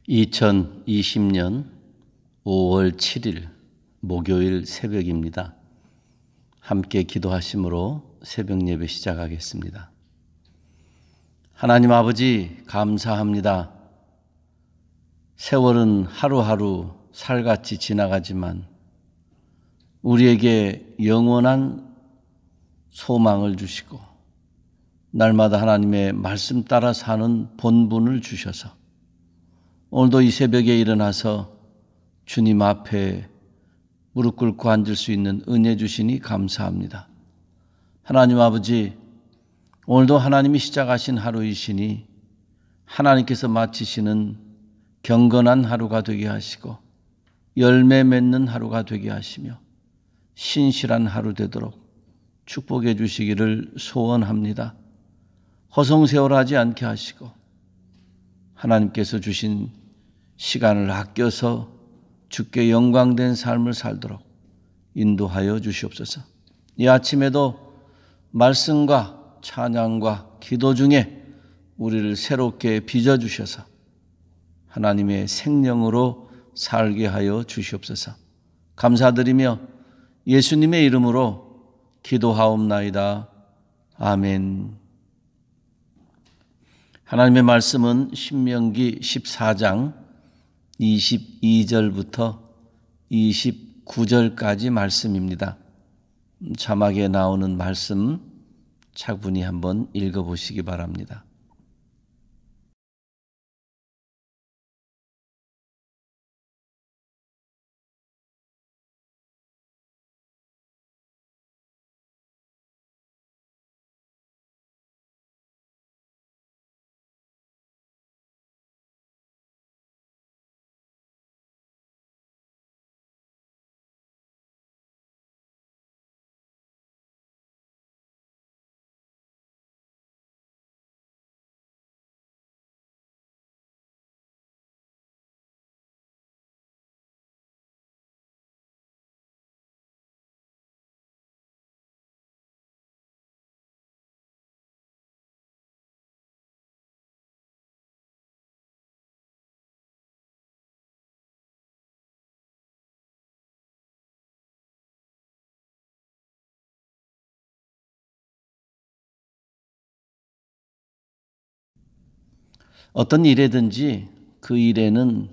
2020년 5월 7일 목요일 새벽입니다. 함께 기도하심으로 새벽 예배 시작하겠습니다. 하나님 아버지 감사합니다. 세월은 하루하루 살같이 지나가지만 우리에게 영원한 소망을 주시고 날마다 하나님의 말씀 따라 사는 본분을 주셔서 오늘도 이 새벽에 일어나서 주님 앞에 무릎 꿇고 앉을 수 있는 은혜 주시니 감사합니다. 하나님 아버지, 오늘도 하나님이 시작하신 하루이시니 하나님께서 마치시는 경건한 하루가 되게 하시고 열매 맺는 하루가 되게 하시며 신실한 하루 되도록 축복해 주시기를 소원합니다. 허송세월하지 않게 하시고 하나님께서 주신 시간을 아껴서 주께 영광된 삶을 살도록 인도하여 주시옵소서. 이 아침에도 말씀과 찬양과 기도 중에 우리를 새롭게 빚어주셔서 하나님의 생명으로 살게 하여 주시옵소서. 감사드리며 예수님의 이름으로 기도하옵나이다. 아멘. 하나님의 말씀은 신명기 14장 22절부터 29절까지 말씀입니다. 자막에 나오는 말씀 차분히 한번 읽어보시기 바랍니다. 어떤 일에든지 그 일에는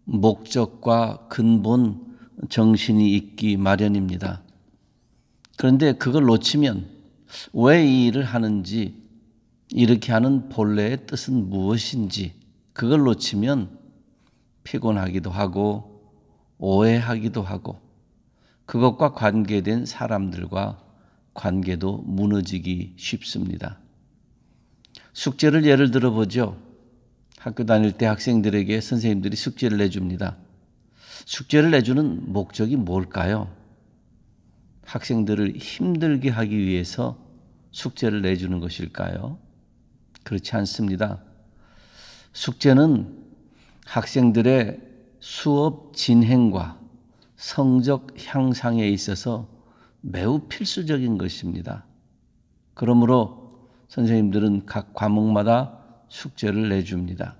목적과 근본, 정신이 있기 마련입니다. 그런데 그걸 놓치면 왜 이 일을 하는지, 이렇게 하는 본래의 뜻은 무엇인지 그걸 놓치면 피곤하기도 하고 오해하기도 하고 그것과 관계된 사람들과 관계도 무너지기 쉽습니다. 숙제를 예를 들어보죠. 학교 다닐 때 학생들에게 선생님들이 숙제를 내줍니다. 숙제를 내주는 목적이 뭘까요? 학생들을 힘들게 하기 위해서 숙제를 내주는 것일까요? 그렇지 않습니다. 숙제는 학생들의 수업 진행과 성적 향상에 있어서 매우 필수적인 것입니다. 그러므로 선생님들은 각 과목마다 숙제를 내줍니다.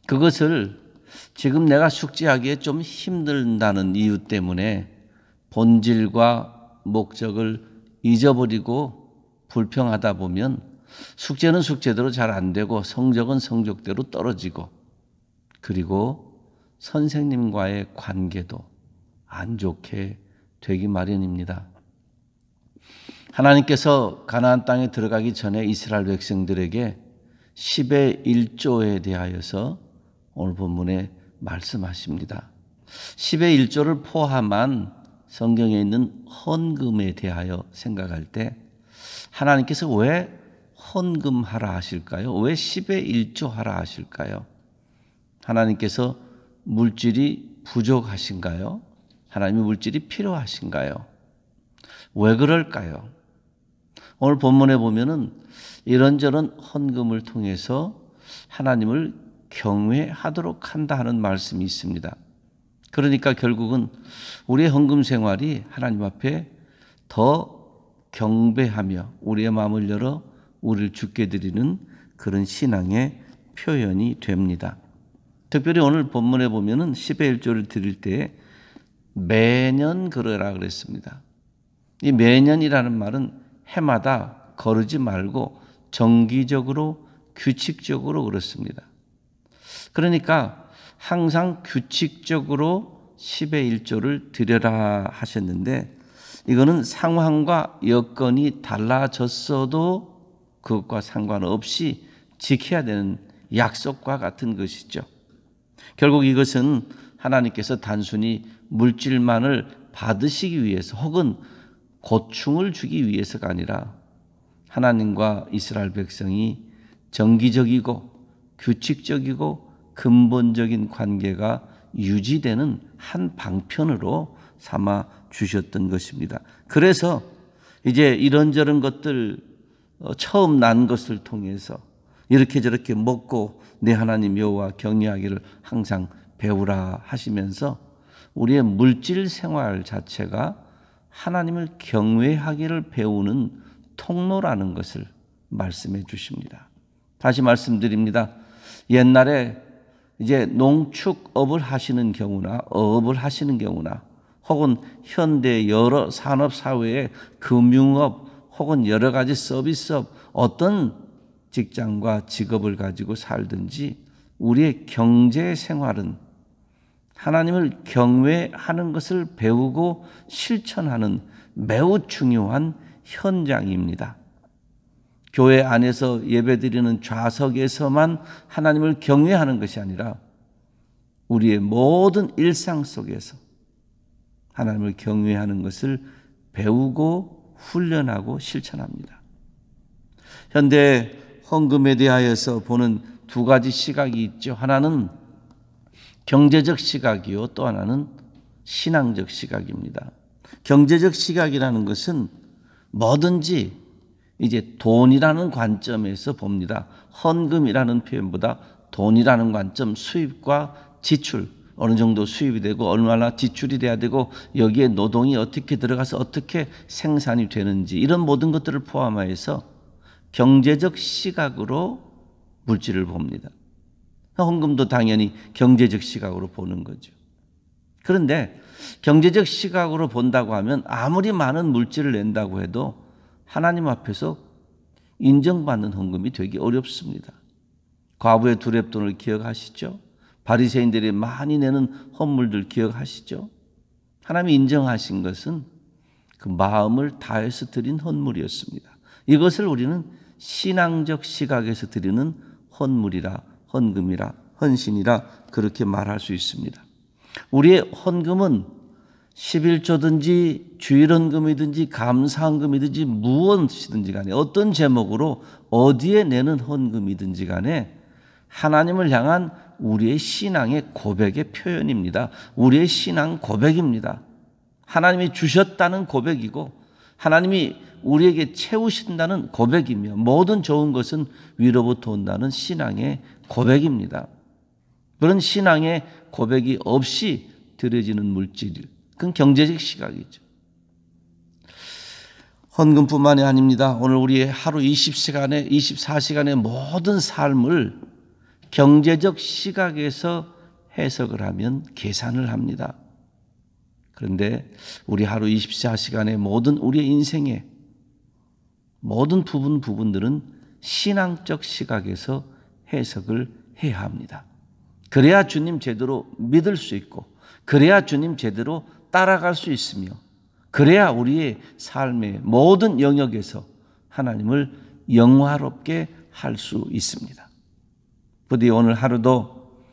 그것을 지금 내가 숙제하기에 좀 힘들다는 이유 때문에 본질과 목적을 잊어버리고 불평하다 보면 숙제는 숙제대로 잘 안 되고 성적은 성적대로 떨어지고 그리고 선생님과의 관계도 안 좋게 되기 마련입니다. 하나님께서 가나안 땅에 들어가기 전에 이스라엘 백성들에게 10의 1조에 대하여서 오늘 본문에 말씀하십니다. 10의 1조를 포함한 성경에 있는 헌금에 대하여 생각할 때 하나님께서 왜 헌금하라 하실까요? 왜 10의 1조 하라 하실까요? 하나님께서 물질이 부족하신가요? 하나님의 물질이 필요하신가요? 왜 그럴까요? 오늘 본문에 보면은 이런저런 헌금을 통해서 하나님을 경외하도록 한다 하는 말씀이 있습니다. 그러니까 결국은 우리의 헌금 생활이 하나님 앞에 더 경배하며 우리의 마음을 열어 우리를 주께 드리는 그런 신앙의 표현이 됩니다. 특별히 오늘 본문에 보면은 10의 1조를 드릴 때 매년 그러라 그랬습니다. 이 매년이라는 말은 해마다 거르지 말고 정기적으로 규칙적으로 그렇습니다. 그러니까 항상 규칙적으로 10의 1조를 드려라 하셨는데 이거는 상황과 여건이 달라졌어도 그것과 상관없이 지켜야 되는 약속과 같은 것이죠. 결국 이것은 하나님께서 단순히 물질만을 받으시기 위해서 혹은 고충을 주기 위해서가 아니라 하나님과 이스라엘 백성이 정기적이고 규칙적이고 근본적인 관계가 유지되는 한 방편으로 삼아 주셨던 것입니다. 그래서 이제 이런저런 것들 처음 난 것을 통해서 이렇게 저렇게 먹고 내 하나님 여호와 경외하기를 항상 배우라 하시면서 우리의 물질 생활 자체가 하나님을 경외하기를 배우는 통로라는 것을 말씀해 주십니다. 다시 말씀드립니다. 옛날에 이제 농축업을 하시는 경우나 어업을 하시는 경우나 혹은 현대 여러 산업 사회의 금융업 혹은 여러 가지 서비스업 어떤 직장과 직업을 가지고 살든지 우리의 경제 생활은 하나님을 경외하는 것을 배우고 실천하는 매우 중요한 현장입니다. 교회 안에서 예배드리는 좌석에서만 하나님을 경외하는 것이 아니라 우리의 모든 일상 속에서 하나님을 경외하는 것을 배우고 훈련하고 실천합니다. 현대 헌금에 대하여서 보는 두 가지 시각이 있죠. 하나는 경제적 시각이요, 또 하나는 신앙적 시각입니다. 경제적 시각이라는 것은 뭐든지 이제 돈이라는 관점에서 봅니다. 헌금이라는 표현보다 돈이라는 관점, 수입과 지출, 어느 정도 수입이 되고 얼마나 지출이 돼야 되고 여기에 노동이 어떻게 들어가서 어떻게 생산이 되는지 이런 모든 것들을 포함하여서 경제적 시각으로 물질을 봅니다. 헌금도 당연히 경제적 시각으로 보는 거죠. 그런데 경제적 시각으로 본다고 하면 아무리 많은 물질을 낸다고 해도 하나님 앞에서 인정받는 헌금이 되기 어렵습니다. 과부의 두렙돈을 기억하시죠? 바리새인들이 많이 내는 헌물들 기억하시죠? 하나님이 인정하신 것은 그 마음을 다해서 드린 헌물이었습니다. 이것을 우리는 신앙적 시각에서 드리는 헌물이라, 헌금이라, 헌신이라 그렇게 말할 수 있습니다. 우리의 헌금은 11조든지 주일헌금이든지 감사헌금이든지 무엇이든지 간에 어떤 제목으로 어디에 내는 헌금이든지 간에 하나님을 향한 우리의 신앙의 고백의 표현입니다. 우리의 신앙 고백입니다. 하나님이 주셨다는 고백이고 하나님이 우리에게 채우신다는 고백이며 모든 좋은 것은 위로부터 온다는 신앙의 고백입니다. 그런 신앙의 고백이 없이 드려지는 물질, 그건 경제적 시각이죠. 헌금뿐만이 아닙니다. 오늘 우리의 하루 20시간에 24시간의 모든 삶을 경제적 시각에서 해석을 하면 계산을 합니다. 그런데 우리 하루 24시간의 모든 우리의 인생의 모든 부분들은 신앙적 시각에서 해석을 해야 합니다. 그래야 주님 제대로 믿을 수 있고 그래야 주님 제대로 따라갈 수 있으며 그래야 우리의 삶의 모든 영역에서 하나님을 영화롭게 할 수 있습니다. 부디 오늘 하루도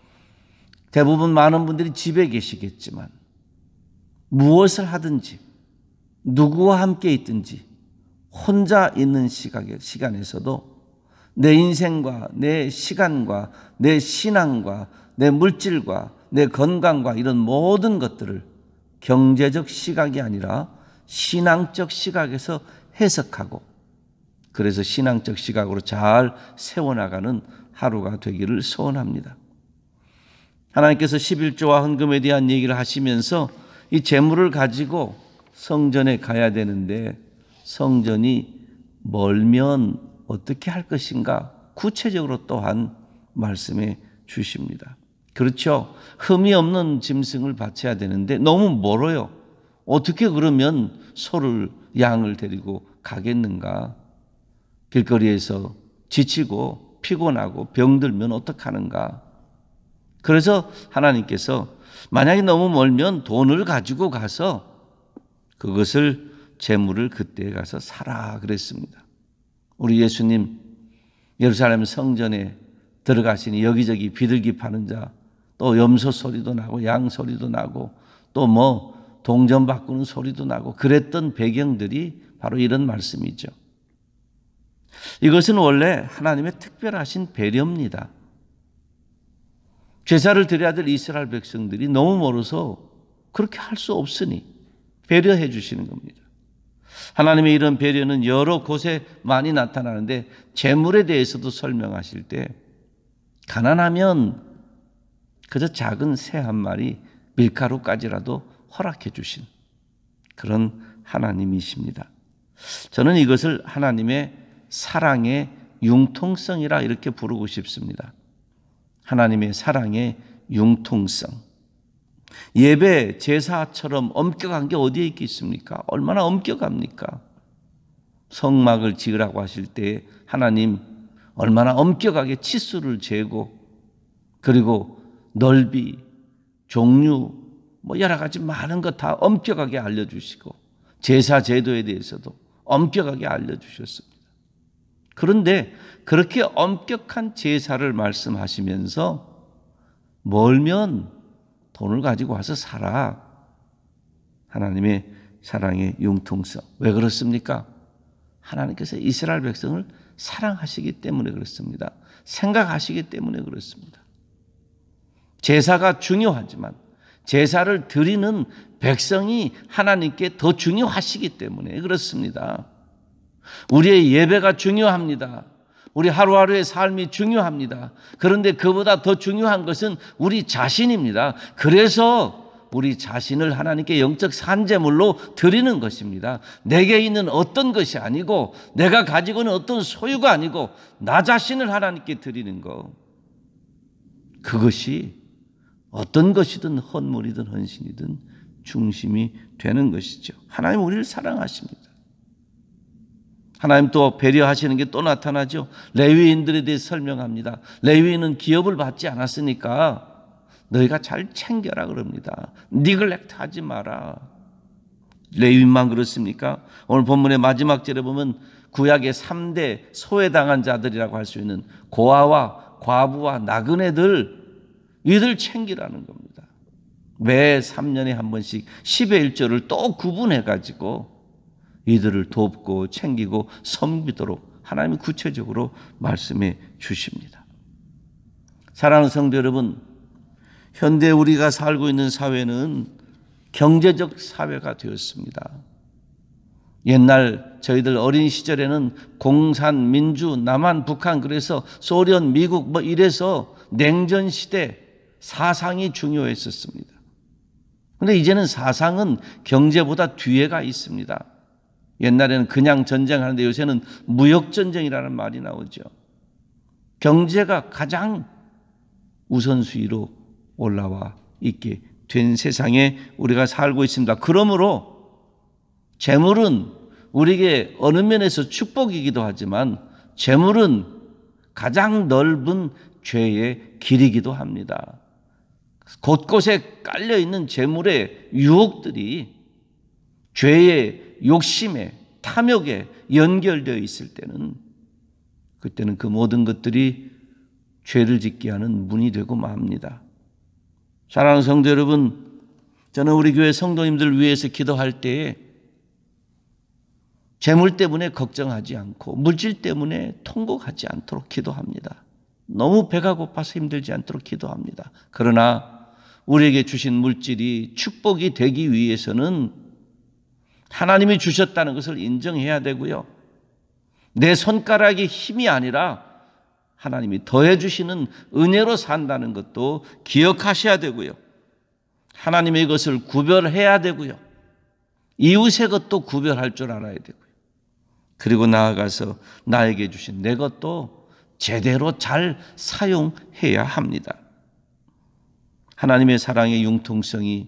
대부분 많은 분들이 집에 계시겠지만 무엇을 하든지 누구와 함께 있든지 혼자 있는 시간에서도 내 인생과 내 시간과 내 신앙과 내 물질과 내 건강과 이런 모든 것들을 경제적 시각이 아니라 신앙적 시각에서 해석하고 그래서 신앙적 시각으로 잘 세워나가는 하루가 되기를 소원합니다. 하나님께서 11조와 헌금에 대한 얘기를 하시면서 이 재물을 가지고 성전에 가야 되는데 성전이 멀면 어떻게 할 것인가 구체적으로 또한 말씀해 주십니다. 그렇죠. 흠이 없는 짐승을 바쳐야 되는데 너무 멀어요. 어떻게 그러면 소를 양을 데리고 가겠는가? 길거리에서 지치고 피곤하고 병들면 어떡하는가? 그래서 하나님께서 만약에 너무 멀면 돈을 가지고 가서 그것을 재물을 그때 가서 사라 그랬습니다. 우리 예수님 예루살렘 성전에 들어가시니 여기저기 비둘기 파는 자, 또 염소 소리도 나고 양 소리도 나고 또 뭐 동전 바꾸는 소리도 나고 그랬던 배경들이 바로 이런 말씀이죠. 이것은 원래 하나님의 특별하신 배려입니다. 제사를 드려야 될 이스라엘 백성들이 너무 멀어서 그렇게 할 수 없으니 배려해 주시는 겁니다. 하나님의 이런 배려는 여러 곳에 많이 나타나는데 재물에 대해서도 설명하실 때 가난하면 그저 작은 새 한 마리 밀가루까지라도 허락해 주신 그런 하나님이십니다. 저는 이것을 하나님의 사랑의 융통성이라 이렇게 부르고 싶습니다. 하나님의 사랑의 융통성. 예배, 제사처럼 엄격한 게 어디에 있겠습니까? 얼마나 엄격합니까? 성막을 지으라고 하실 때 하나님 얼마나 엄격하게 치수를 재고 그리고 넓이, 종류, 뭐 여러 가지 많은 것 다 엄격하게 알려주시고 제사 제도에 대해서도 엄격하게 알려주셨습니다. 그런데 그렇게 엄격한 제사를 말씀하시면서 멀면 돈을 가지고 와서 살아. 하나님의 사랑의 융통성. 왜 그렇습니까? 하나님께서 이스라엘 백성을 사랑하시기 때문에 그렇습니다. 생각하시기 때문에 그렇습니다. 제사가 중요하지만 제사를 드리는 백성이 하나님께 더 중요하시기 때문에 그렇습니다. 우리의 예배가 중요합니다. 우리 하루하루의 삶이 중요합니다. 그런데 그보다 더 중요한 것은 우리 자신입니다. 그래서 우리 자신을 하나님께 영적 산제물로 드리는 것입니다. 내게 있는 어떤 것이 아니고 내가 가지고 있는 어떤 소유가 아니고 나 자신을 하나님께 드리는 것. 그것이 어떤 것이든 헌물이든 헌신이든 중심이 되는 것이죠. 하나님 우리를 사랑하십니다. 하나님 또 배려하시는 게 또 나타나죠. 레위인들에 대해 설명합니다. 레위인은 기업을 받지 않았으니까 너희가 잘 챙겨라 그럽니다. 니글렉트 하지 마라. 레위인만 그렇습니까? 오늘 본문의 마지막 절에 보면 구약의 3대 소외당한 자들이라고 할 수 있는 고아와 과부와 나그네들 이들 챙기라는 겁니다. 매 3년에 한 번씩 10의 1조를 또 구분해 가지고 이들을 돕고 챙기고 섬기도록 하나님이 구체적으로 말씀해 주십니다. 사랑하는 성도 여러분, 현대 우리가 살고 있는 사회는 경제적 사회가 되었습니다. 옛날 저희들 어린 시절에는 공산, 민주, 남한, 북한 그래서 소련, 미국 뭐 이래서 냉전 시대 사상이 중요했었습니다. 그런데 이제는 사상은 경제보다 뒤에가 있습니다. 옛날에는 그냥 전쟁하는데 요새는 무역전쟁이라는 말이 나오죠. 경제가 가장 우선순위로 올라와 있게 된 세상에 우리가 살고 있습니다. 그러므로 재물은 우리에게 어느 면에서 축복이기도 하지만 재물은 가장 넓은 죄의 길이기도 합니다. 곳곳에 깔려있는 재물의 유혹들이 죄의 욕심에 탐욕에 연결되어 있을 때는 그때는 그 모든 것들이 죄를 짓게 하는 문이 되고 맙니다. 사랑하는 성도 여러분, 저는 우리 교회 성도님들 위해서 기도할 때에 재물 때문에 걱정하지 않고 물질 때문에 통곡하지 않도록 기도합니다. 너무 배가 고파서 힘들지 않도록 기도합니다. 그러나 우리에게 주신 물질이 축복이 되기 위해서는 하나님이 주셨다는 것을 인정해야 되고요. 내 손가락의 힘이 아니라 하나님이 더해 주시는 은혜로 산다는 것도 기억하셔야 되고요. 하나님의 것을 구별해야 되고요. 이웃의 것도 구별할 줄 알아야 되고요. 그리고 나아가서 나에게 주신 내 것도 제대로 잘 사용해야 합니다. 하나님의 사랑의 융통성이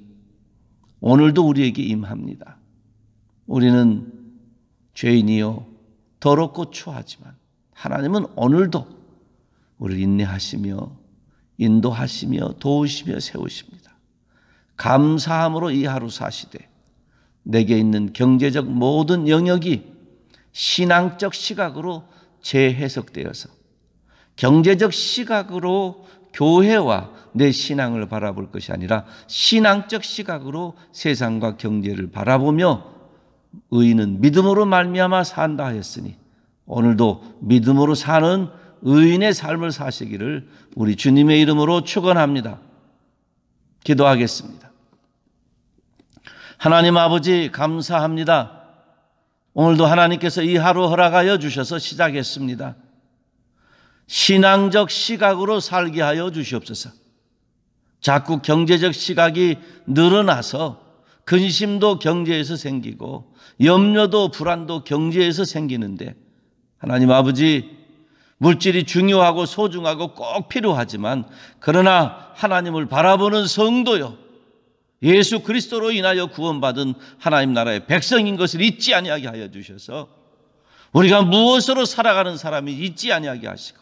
오늘도 우리에게 임합니다. 우리는 죄인이요 더럽고 추하지만 하나님은 오늘도 우리를 인내하시며 인도하시며 도우시며 세우십니다. 감사함으로 이 하루 사시되 내게 있는 경제적 모든 영역이 신앙적 시각으로 재해석되어서 경제적 시각으로 교회와 내 신앙을 바라볼 것이 아니라 신앙적 시각으로 세상과 경제를 바라보며 의인은 믿음으로 말미암아 산다 하였으니 오늘도 믿음으로 사는 의인의 삶을 사시기를 우리 주님의 이름으로 축원합니다. 기도하겠습니다. 하나님 아버지 감사합니다. 오늘도 하나님께서 이 하루 허락하여 주셔서 시작했습니다. 신앙적 시각으로 살게 하여 주시옵소서. 자꾸 경제적 시각이 늘어나서 근심도 경제에서 생기고 염려도 불안도 경제에서 생기는데 하나님 아버지 물질이 중요하고 소중하고 꼭 필요하지만 그러나 하나님을 바라보는 성도요 예수 그리스도로 인하여 구원받은 하나님 나라의 백성인 것을 잊지 아니하게 하여 주셔서 우리가 무엇으로 살아가는 사람이 잊지 아니하게 하시고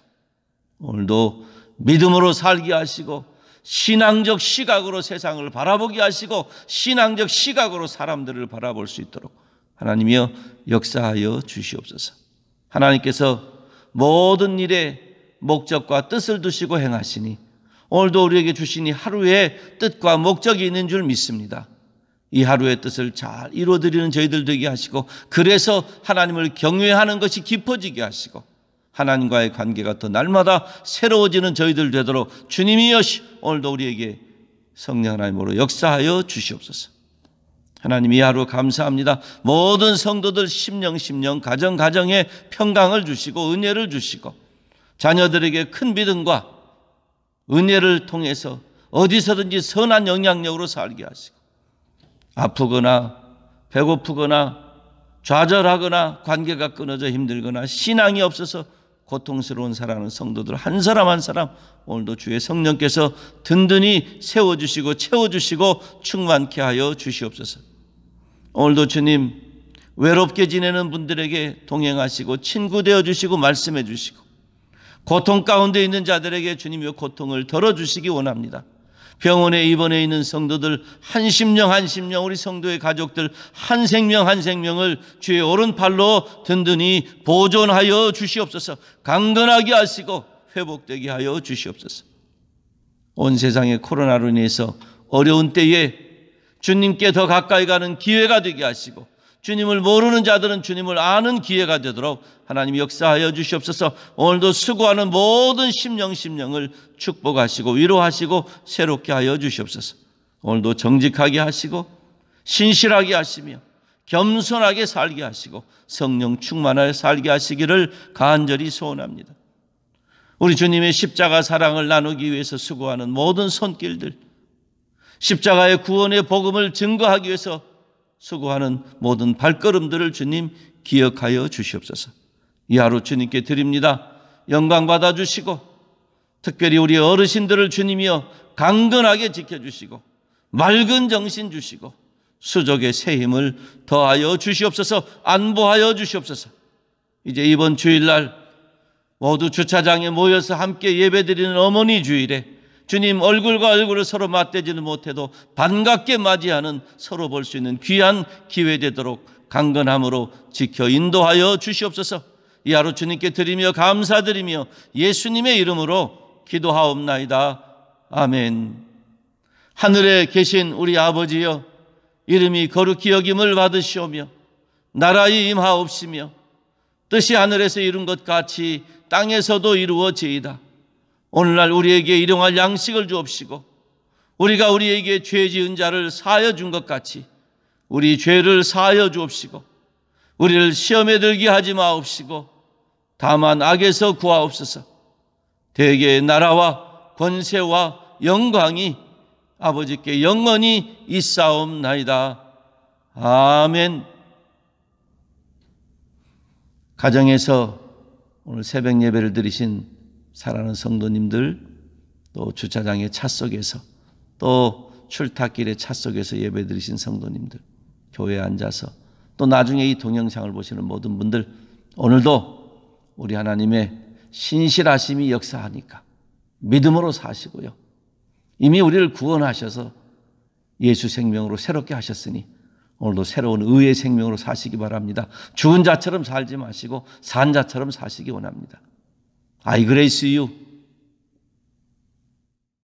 오늘도 믿음으로 살게 하시고 신앙적 시각으로 세상을 바라보게 하시고 신앙적 시각으로 사람들을 바라볼 수 있도록 하나님이여 역사하여 주시옵소서. 하나님께서 모든 일에 목적과 뜻을 두시고 행하시니 오늘도 우리에게 주시니 하루에 뜻과 목적이 있는 줄 믿습니다. 이 하루의 뜻을 잘 이루어드리는 저희들 되게 하시고 그래서 하나님을 경외하는 것이 깊어지게 하시고 하나님과의 관계가 더 날마다 새로워지는 저희들 되도록 주님이여 오늘도 우리에게 성령 하나님으로 역사하여 주시옵소서. 하나님 이 하루 감사합니다. 모든 성도들 심령 가정에 평강을 주시고 은혜를 주시고 자녀들에게 큰 믿음과 은혜를 통해서 어디서든지 선한 영향력으로 살게 하시고 아프거나 배고프거나 좌절하거나 관계가 끊어져 힘들거나 신앙이 없어서 고통스러운 살아가는 성도들 한 사람 한 사람 오늘도 주의 성령께서 든든히 세워주시고 채워주시고 충만케 하여 주시옵소서. 오늘도 주님 외롭게 지내는 분들에게 동행하시고 친구 되어주시고 말씀해 주시고 고통 가운데 있는 자들에게 주님의 고통을 덜어주시기 원합니다. 병원에 입원해 있는 성도들 한 심령 우리 성도의 가족들 한 생명을 주의 오른팔로 든든히 보존하여 주시옵소서. 강건하게 하시고 회복되게 하여 주시옵소서. 온 세상의 코로나로 인해서 어려운 때에 주님께 더 가까이 가는 기회가 되게 하시고 주님을 모르는 자들은 주님을 아는 기회가 되도록 하나님 역사하여 주시옵소서. 오늘도 수고하는 모든 심령을 축복하시고 위로하시고 새롭게 하여 주시옵소서. 오늘도 정직하게 하시고 신실하게 하시며 겸손하게 살게 하시고 성령 충만하여 살게 하시기를 간절히 소원합니다. 우리 주님의 십자가 사랑을 나누기 위해서 수고하는 모든 손길들, 십자가의 구원의 복음을 증거하기 위해서 수고하는 모든 발걸음들을 주님 기억하여 주시옵소서. 이 하루 주님께 드립니다. 영광 받아주시고 특별히 우리 어르신들을 주님이여 강건하게 지켜주시고 맑은 정신 주시고 수족의 새 힘을 더하여 주시옵소서. 안보하여 주시옵소서. 이제 이번 주일날 모두 주차장에 모여서 함께 예배드리는 어머니 주일에 주님 얼굴과 얼굴을 서로 맞대지는 못해도 반갑게 맞이하는 서로 볼 수 있는 귀한 기회 되도록 강건함으로 지켜 인도하여 주시옵소서. 이 하루 주님께 드리며 감사드리며 예수님의 이름으로 기도하옵나이다. 아멘. 하늘에 계신 우리 아버지여 이름이 거룩히 여김을 받으시오며 나라의 임하옵시며 뜻이 하늘에서 이룬 것 같이 땅에서도 이루어지이다. 오늘날 우리에게 일용할 양식을 주옵시고 우리가 우리에게 죄 지은 자를 사하여 준 것 같이 우리 죄를 사하여 주옵시고 우리를 시험에 들게 하지 마옵시고 다만 악에서 구하옵소서. 대개의 나라와 권세와 영광이 아버지께 영원히 있사옵나이다. 아멘. 가정에서 오늘 새벽 예배를 드리신 사랑하는 성도님들, 또 주차장의 차 속에서 또 출타길의 차 속에서 예배드리신 성도님들, 교회에 앉아서 또 나중에 이 동영상을 보시는 모든 분들, 오늘도 우리 하나님의 신실하심이 역사하니까 믿음으로 사시고요. 이미 우리를 구원하셔서 예수 생명으로 새롭게 하셨으니 오늘도 새로운 의의 생명으로 사시기 바랍니다. 죽은 자처럼 살지 마시고 산 자처럼 사시기 원합니다. I grace you.